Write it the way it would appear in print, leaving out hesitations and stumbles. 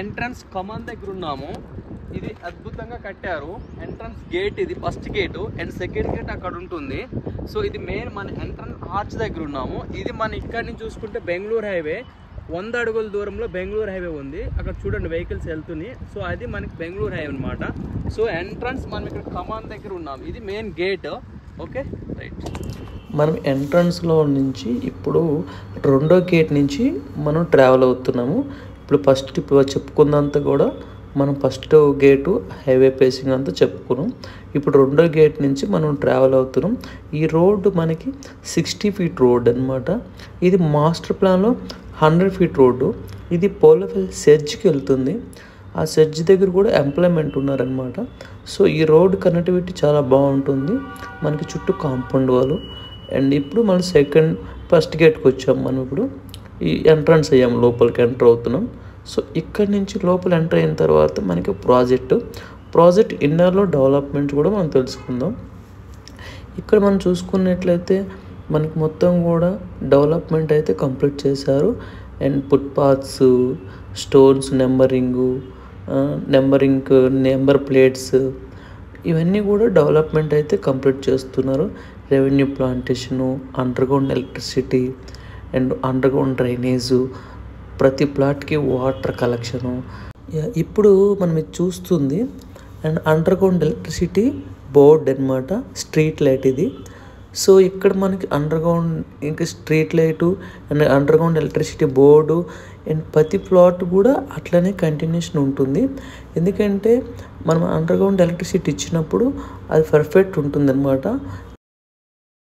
Entrance కమాన్ దగ్గర ఉన్నాము. ఇది అద్భుతంగా కట్టారు. ఎంట్రన్స్ గేట్ ఇది first gate and second gate అక్కడ ఉంటుంది. సో ఇది మెయిన్ మన ఎంట్రన్స్ ఆర్చ్ దగ్గర ఉన్నాము. ఇది మన ఇక్కడ నుంచి చూసుకుంటే బెంగళూరు హైవే 100 అడుగుల దూరంలో బెంగళూరు హైవే ఉంది. అక్కడ చూడండి వెహికల్స్ వెళ్తున్నాయి. సో అది మనకి బెంగళూరు హైవే అనమాట. సో ఎంట్రన్స్ మనం ఇక్కడ కమాన్ దగ్గర ఉన్నాము. ఇది మెయిన్ గేట్. Okay right. మనం ఎంట్రన్స్లో నుంచి ఇప్పుడు రెండో గేట్ నుంచి మనం ట్రావెల్ అవుతున్నాము. ఇప్పుడు చెప్పుకున్నంత కూడా మనం ఫస్ట్ గేటు హైవే పేసింగ్ అంతా చెప్పుకున్నాం. ఇప్పుడు రెండో గేట్ నుంచి మనం ట్రావెల్ అవుతున్నాం. ఈ రోడ్డు మనకి 60 ఫీట్ రోడ్ అనమాట. ఇది మాస్టర్ ప్లాన్లో 100 ఫీట్ రోడ్డు. ఇది పోలవెల్ సెడ్జ్కి వెళ్తుంది. ఆ సెడ్జ్ దగ్గర కూడా ఎంప్లాయ్మెంట్ ఉన్నారనమాట. సో ఈ రోడ్ కనెక్టివిటీ చాలా బాగుంటుంది. మనకి చుట్టూ కాంపౌండ్ వాళ్ళు. అండ్ ఇప్పుడు మనం ఫస్ట్ గేట్కి వచ్చాం. మనం ఇప్పుడు ఈ ఎంట్రన్స్ అయ్యాము, లోపలికి ఎంటర్ అవుతున్నాం. సో ఇక్కడ నుంచి లోపల ఎంటర్ అయిన తర్వాత మనకి ప్రాజెక్ట్ ఇన్నర్లో డెవలప్మెంట్ కూడా మనం తెలుసుకుందాం. ఇక్కడ మనం చూసుకున్నట్లయితే మనకి మొత్తం కూడా డెవలప్మెంట్ అయితే కంప్లీట్ చేశారు. And footpaths, stones, number plates ఇవన్నీ కూడా డెవలప్మెంట్ అయితే కంప్లీట్ చేస్తున్నారు. Revenue plantation, underground electricity and underground drainage, ప్రతి ప్లాట్కి వాటర్ కలెక్షను. ఇప్పుడు మనం ఇది చూస్తుంది అండ్ అండర్గ్రౌండ్ ఎలక్ట్రిసిటీ బోర్డ్ అనమాట. స్ట్రీట్ లైట్ ఇది. సో ఇక్కడ మనకి అండర్గ్రౌండ్ ఇంకా street light and underground electricity board and ప్రతి ప్లాట్ కూడా అట్లనే కంటిన్యూషన్ ఉంటుంది. ఎందుకంటే మనం అండర్గ్రౌండ్ ఎలక్ట్రిసిటీ ఇచ్చినప్పుడు అది పర్ఫెక్ట్ ఉంటుంది అనమాట.